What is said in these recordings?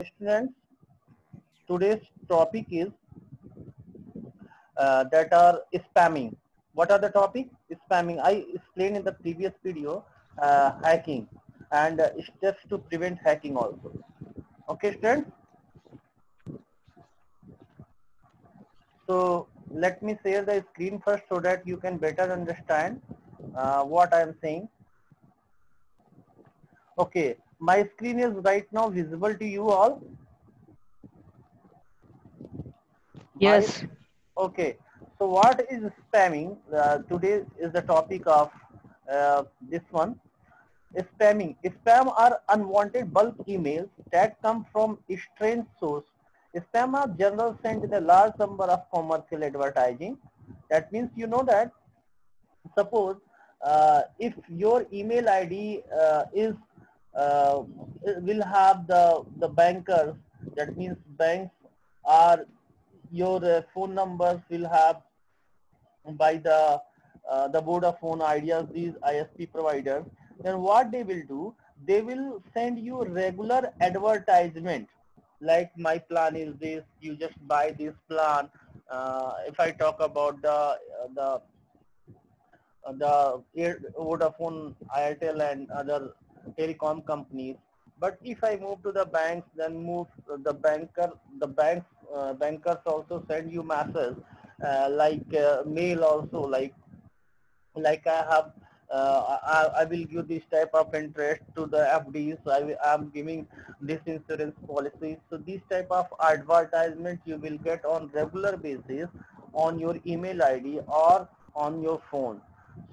Students, today's topic is that are spamming. What are the topic? Spamming. I explained in the previous video hacking and steps to prevent hacking also. Okay, students. So let me share the screen first so that you can better understand what I am saying. Okay, my screen is right now visible to you all. My Yes. Okay, so what is spamming? Today is the topic of this one. Spamming. Spam are unwanted bulk emails that come from a strange source. Spam are general sent in a large number of commercial advertising. That means you know that suppose if your email ID is uh, will have the bankers, that means banks are your phone numbers will have by the Vodafone Ideas, these ISP providers, then what they will do, they will send you regular advertisement like my plan is this, you just buy this plan. If I talk about the Vodafone, Airtel and other telecom companies. But if I move to the banks, then move the bankers also send you messages mail also like I have I will give this type of interest to the FDs. I'm giving this insurance policy. So this type of advertisement you will get on regular basis on your email ID or on your phone.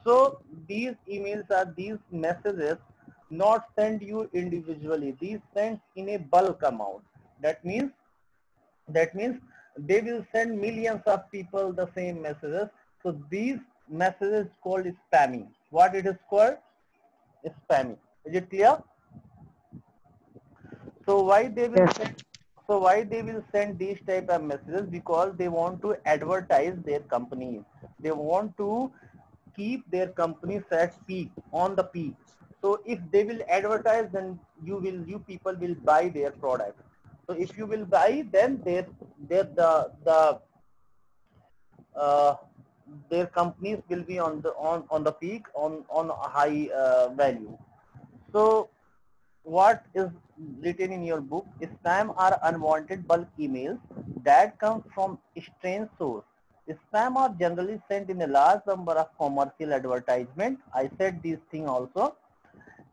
So these emails are these messages not sent you individually. These sent in a bulk amount. That means that means they will send millions of people the same messages. So these messages called spamming. What it is called? Spamming. Is it clear? So why they will Yes. send why they will send these type of messages? Because they want to advertise their companies. They want to keep their companies at peak, on the peak. So if they will advertise, then you people will buy their product. So if you will buy, then their uh, their companies will be on the peak, on a high value. So what is written in your book? Spam are unwanted bulk emails that come from strange source. Spam are generally sent in a large number of commercial advertisement. I said this thing also.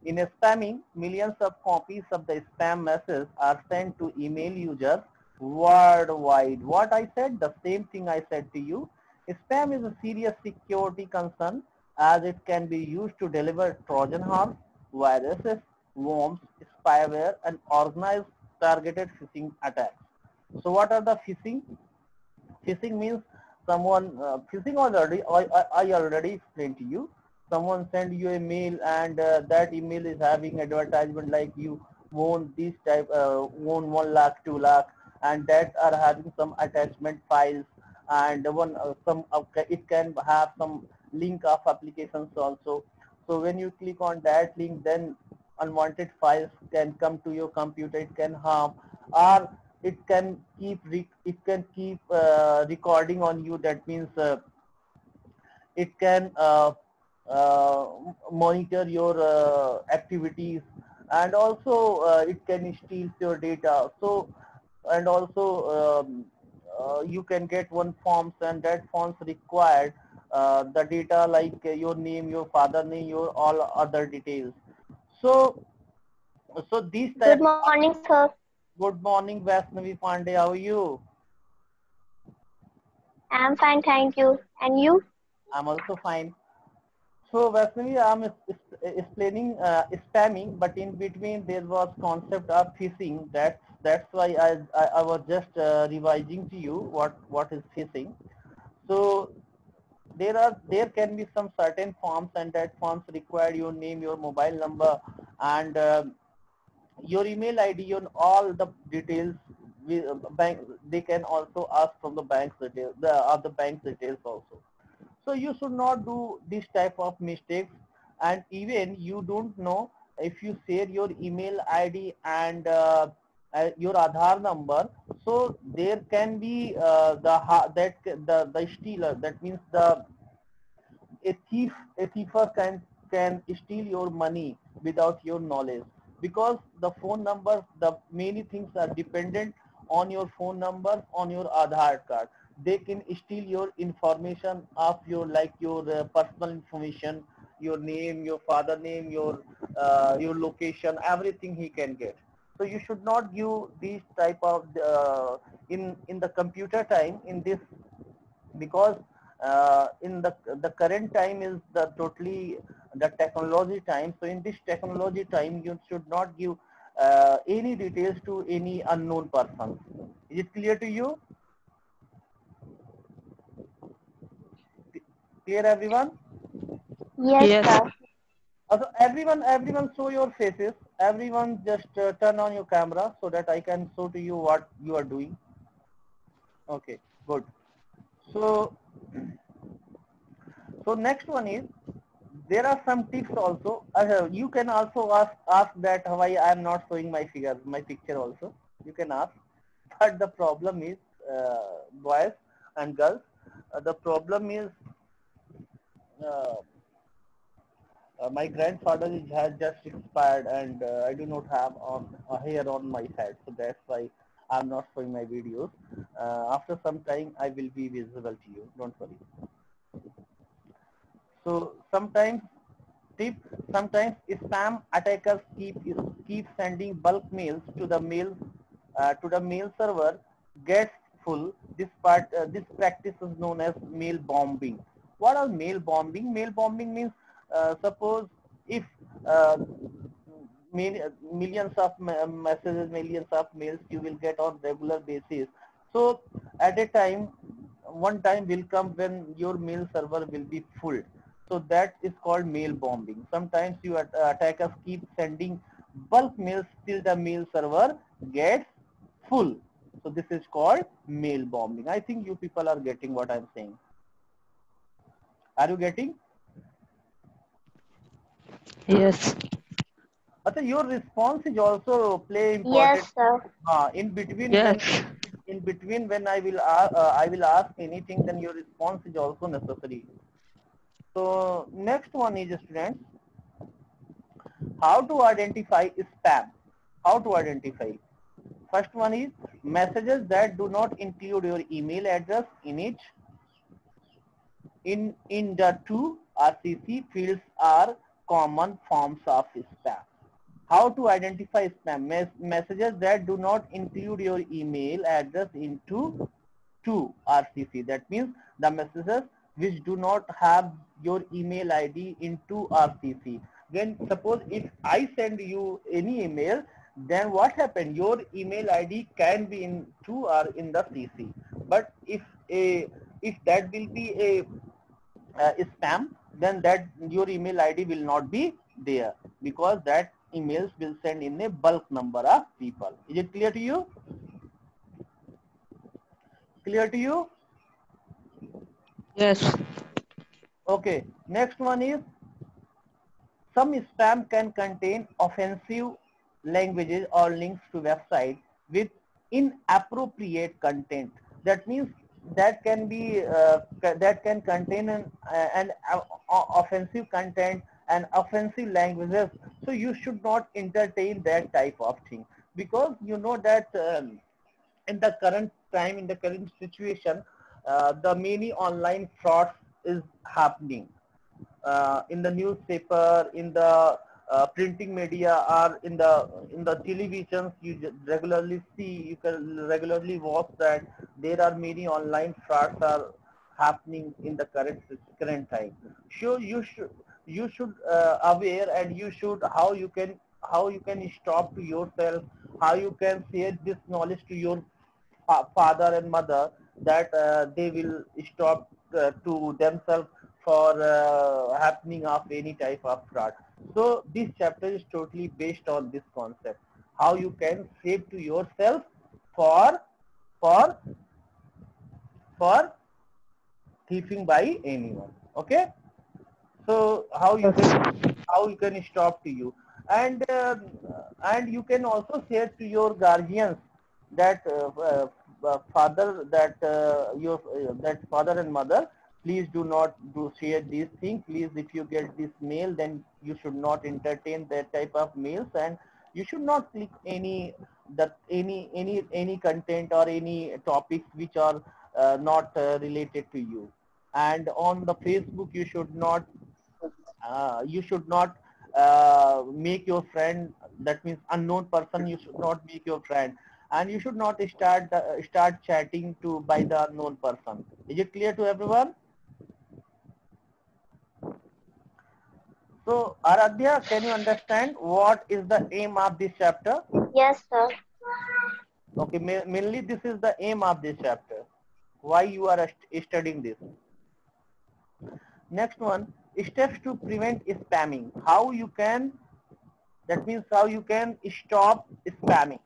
In spamming, millions of copies of the spam message are sent to email users worldwide. What I said, the same thing I said to you. Spam is a serious security concern as it can be used to deliver Trojan horse, viruses, worms, spyware, and organized targeted phishing attacks. So what are the phishing? Phishing means phishing already, I already explained to you. Someone send you a mail and that email is having advertisement like you won this type, won 1 lakh, 2 lakh, and that are having some attachment files and it can have some link of applications also. So when you click on that link, then unwanted files can come to your computer, it can harm, or it can keep recording on you. That means it can uh, monitor your activities, and also it can steal your data. So and also you can get one forms, and that forms required the data like your name, your father name, your all other details. So these type. Good morning, sir. Good morning, Vaishnavi Pandey. How are you? I'm fine, thank you. And you? I'm also fine. So Vaishnavi, I'm explaining spamming, but in between there was concept of phishing. That's why I was just revising to you what is phishing. So there can be some certain forms, and that forms require your name, your mobile number, and your email ID, on all the details. Bank, they can also ask from the bank's details, the bank's details also. So you should not do this type of mistakes, and even you don't know if you share your email ID and your Aadhaar number, so there can be the stealer. That means a thiefer can steal your money without your knowledge, because the phone numbers, the many things are dependent on your phone number, on your Aadhaar card. They can steal your information of your, like your personal information, your name, your father name, your location, everything he can get. So you should not give these type of in the computer time, in this, because in the current time is the totally the technology time. So in this technology time, you should not give any details to any unknown person. Is it clear to you? Clear, everyone? Yes, Yes. sir. Also, everyone show your faces. Everyone just turn on your camera so that I can show to you what you are doing. Okay, good. So so next one is, there are some tips also. You can also ask that why I am not showing my figure, my picture also. You can ask, but the problem is, boys and girls, the problem is, uh, my grandfather has just expired, and I do not have a hair on my head, so that's why I'm not showing my videos. After some time, I will be visible to you. Don't worry. So sometimes spam attackers keep sending bulk mails to the mail server gets full. This practice is known as mail bombing. What are mail bombing? Mail bombing means, suppose if uh, millions of messages, millions of mails you will get on regular basis. So at a time, one time will come when your mail server will be full. So that is called mail bombing. Sometimes attackers keep sending bulk mails till the mail server gets full. So this is called mail bombing. I think you people are getting what I'm saying. Are you getting? Yes. Achha, your response is also play important. Yes, sir. In between when Yes. when I will ask anything, then your response is also necessary. So next one is, students, how to identify spam. How to identify? First one is messages that do not include your email address in it. In the two RCC fields are common forms of spam. How to identify spam? Messages that do not include your email address into to RCC. That means the messages which do not have your email ID into RCC. Then suppose if I send you any email, then what happened? Your email ID can be in to or in the CC. But if that will be a spam, then that your email ID will not be there, because that emails will send in a bulk number of people. Is it clear to you? Clear to you? Yes. Okay. Next one is, some spam can contain offensive languages or links to websites with inappropriate content. That means that can be that can contain an offensive content and offensive languages. So you should not entertain that type of thing, because you know that in the current time, in the current situation, the many online frauds is happening in the newspaper, in the printing media, or in the televisions. You regularly see, you can regularly watch that there are many online frauds are happening in the current time. Sure, you should aware, and you should how you can stop to yourself, how you can share this knowledge to your father and mother, that they will stop to themselves for happening of any type of fraud. So this chapter is totally based on this concept, how you can save to yourself for for for thieving by anyone. Okay, so how you can stop to you. and you can also share to your guardians that father that your that father and mother, please do not do share these things. Please, if you get this mail, then you should not entertain that type of mails, and you should not click any content or any topics which are not related to you. And on the Facebook, you should not make your friend, that means unknown person, you should not make your friend, and you should not start chatting to by the unknown person. Is it clear to everyone? So Aradhya, can you understand what is the aim of this chapter? Yes, sir. Okay, mainly this is the aim of this chapter, why you are studying this. Next one, steps to prevent spamming. How you can, that means how you can stop spamming.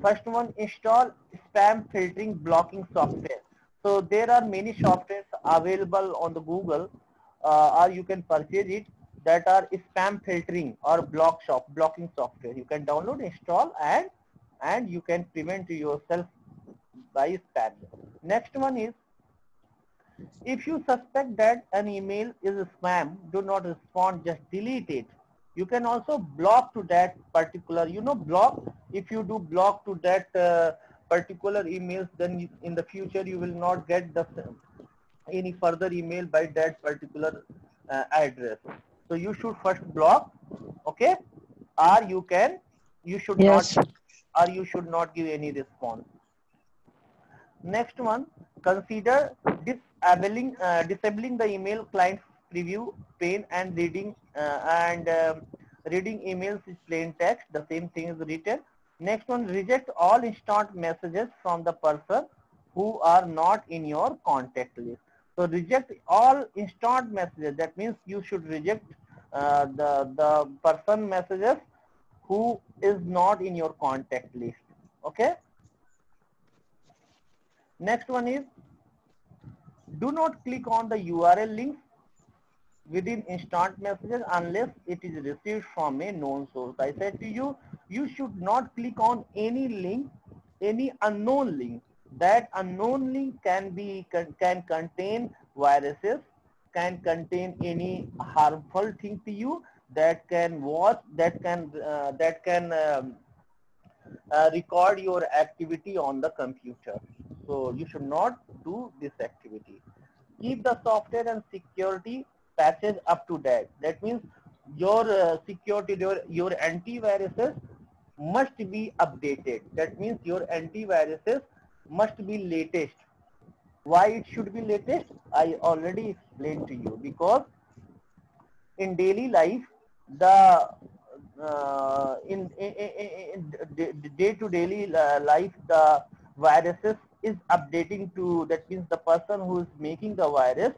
First one, install spam filtering blocking software. So there are many softwares available on the Google, or you can purchase it, that are spam filtering or blocking software. You can download, install, and you can prevent yourself by spam. Next one is, if you suspect that an email is a spam, do not respond, just delete it. You can also block to that particular, block. If you do block to that particular emails, then in the future you will not get any further email by that particular address. So you should first block, okay? Or you should not, Yes. or you should not give any response. Next one, consider disabling the email client preview pane and reading emails is plain text. The same thing is written. Next one, reject all instant messages from the person who are not in your contact list. So reject all instant messages. That means you should reject the person messages who is not in your contact list. Okay. Next one is, do not click on the URL links within instant messages unless it is received from a known source. I said to you, you should not click on any link, any unknown link. That unknown link can contain viruses, can contain any harmful thing to you, that can record your activity on the computer. So you should not do this activity. Keep the software and security patches up to date. That means your security, your antiviruses must be updated. That means your antiviruses must be latest. Why it should be latest? I already explained to you, because in daily life, the in day to daily life, the viruses is updating to, that means the person who is making the virus,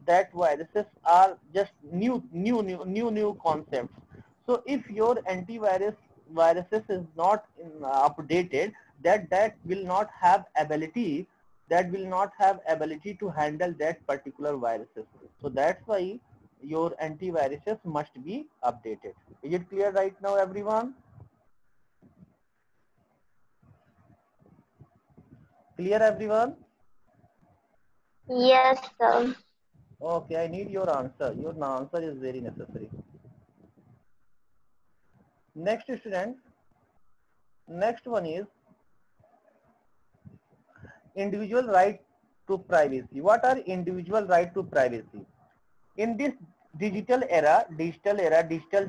that viruses are just new concepts. So if your viruses is not updated, that will not have ability, to handle that particular viruses. So that's why your antiviruses must be updated. Is it clear right now, everyone? Clear, everyone? Yes, sir. Okay, I need your answer. Your answer is very necessary. Next, student. Next one is individual right to privacy. What are individual right to privacy? In this digital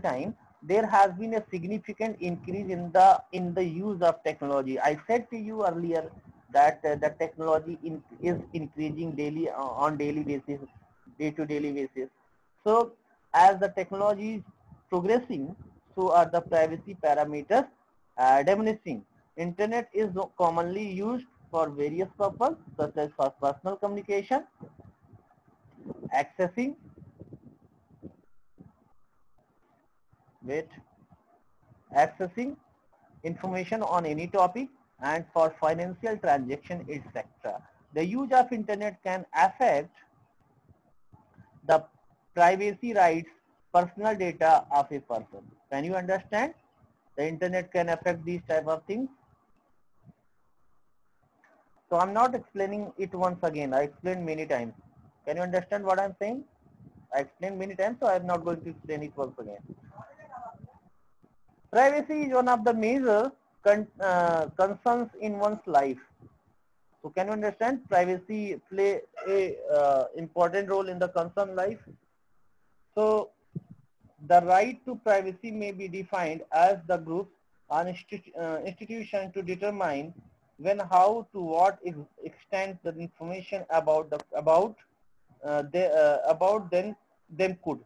time, there has been a significant increase in the use of technology. I said to you earlier that the technology is increasing daily, on daily basis, day to daily basis. So as the technology is progressing, so are the privacy parameters diminishing. Internet is commonly used for various purposes, such as for personal communication, accessing, wait, accessing information on any topic, and for financial transaction, etc. The use of internet can affect the privacy rights, personal data of a person. Can you understand? The internet can affect these type of things. So I'm not explaining it once again. I explained many times. Can you understand what I'm saying? I explained many times, so I'm not going to explain it once again. Privacy is one of the major concerns in one's life. So can you understand? Privacy play a important role in the concern life. So the right to privacy may be defined as the group or institution to determine when, how, to what extent the information about them could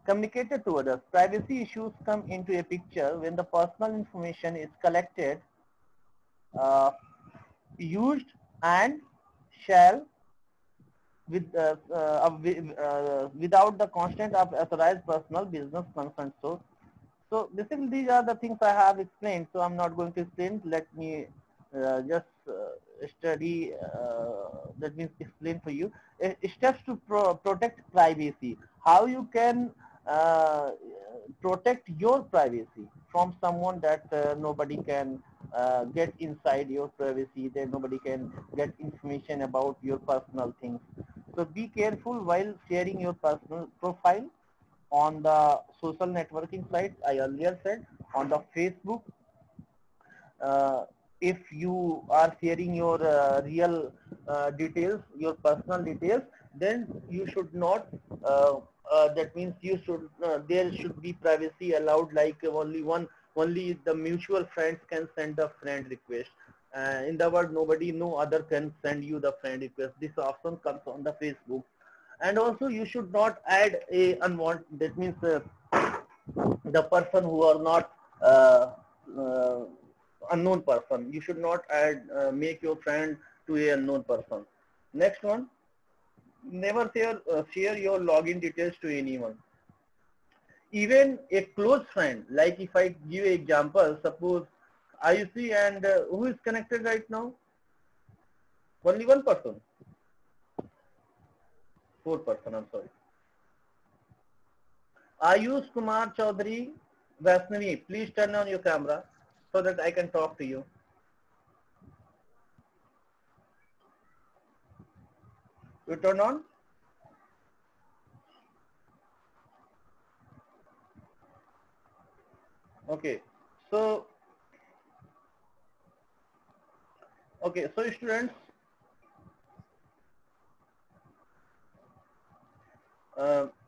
communicated to others. Privacy issues come into a picture when the personal information is collected, uh, used, and shall without the consent of authorized personal business consent. So basically these are the things I have explained. So I'm not going to explain. Let me just study. That means explain for you. Steps to protect privacy. How you can uh, protect your privacy from someone that nobody can get inside your privacy. That nobody can get information about your personal things. So be careful while sharing your personal profile on the social networking sites. I earlier said on the Facebook, uh, if you are sharing your real details, your personal details, then you should not, that means you should, there should be privacy allowed, like only the mutual friends can send the friend request. In the world, nobody, no other can send you the friend request. This option comes on the Facebook. And also you should not add a unwanted, that means the person who are not uh, unknown person. You should not add, make your friend to a unknown person. Next one, never share your login details to anyone. Even a close friend, like if I give an example, suppose Ayushi and who is connected right now? Only one person. Four person, I'm sorry. Ayush Kumar Chaudhary, Vaishnavi, please turn on your camera so that I can talk to you. You turn on? Okay. So, okay. So students,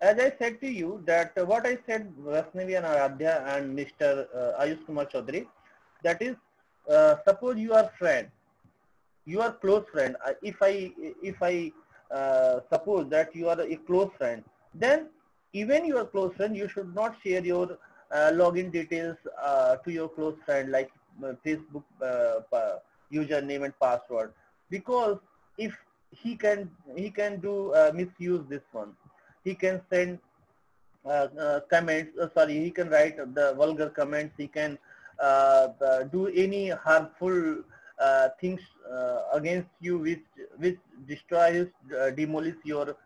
as I said to you that what I said, Vaishnavi and Aradhya and Mr. Ayush Kumar Chaudhary, that is, suppose you are friend, you are close friend. If I suppose that you are a close friend, then even your close friend, you should not share your login details to your close friend, like Facebook username and password, because if he can do misuse this one. He can send comments, sorry, he can write the vulgar comments, he can do any harmful things against you, which destroys, demolish your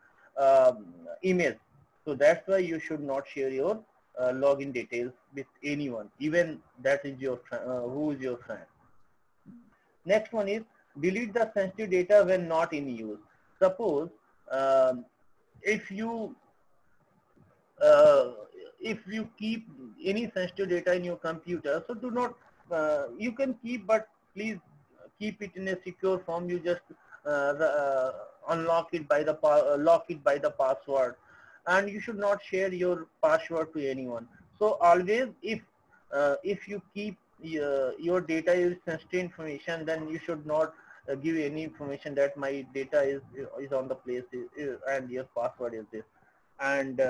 image. So that's why you should not share your login details with anyone, even that is your who is your friend. Next one is delete the sensitive data when not in use. Suppose um, if you uh, if you keep any sensitive data in your computer, so do not, you can keep, but please keep it in a secure form. You just unlock it by the lock it by the password, and you should not share your password to anyone. So always, if you keep your data is sensitive information, then you should not give any information that my data is on the place and your password is this. And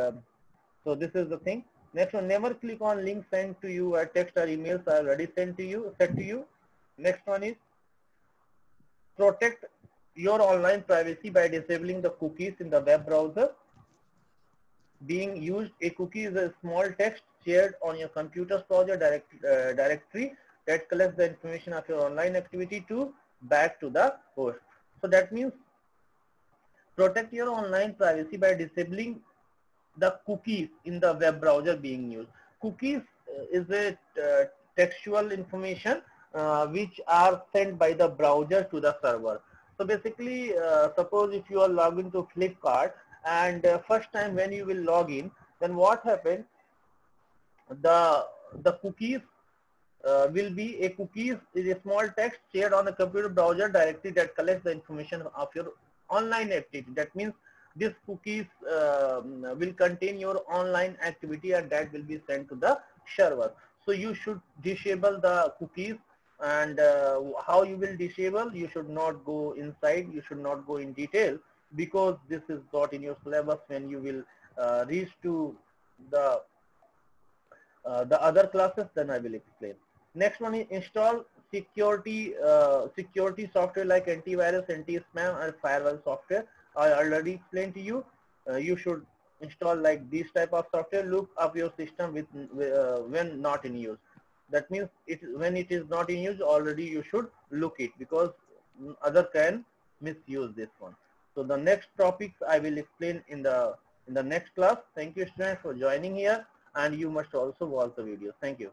so this is the thing. Next one, never click on links sent to you or text or emails are already sent to you. Next one is protect your online privacy by disabling the cookies in the web browser. Being used, a cookie is a small text shared on your computer's browser directory that collects the information of your online activity to back to the host. So that means protect your online privacy by disabling the cookies in the web browser being used. Cookies is a textual information which are sent by the browser to the server. So basically, suppose if you are logged into Flipkart and first time when you will log in, then what happens? The cookies will be a cookies is a small text shared on a computer browser directory that collects the information of your online activity. That means this cookies will contain your online activity and that will be sent to the server. So you should disable the cookies, and how you will disable, you should not go inside, you should not go in detail, because this is not in your syllabus. When you will reach to the the other classes, then I will explain. Next one is install security software like antivirus, anti-spam, and firewall software. I already explained to you. You should install like this type of software. Look up your system with when not in use. That means when it is not in use already, you should look it, because other can misuse this one. So the next topics I will explain in the next class. Thank you, students, for joining here, and you must also watch the video. Thank you.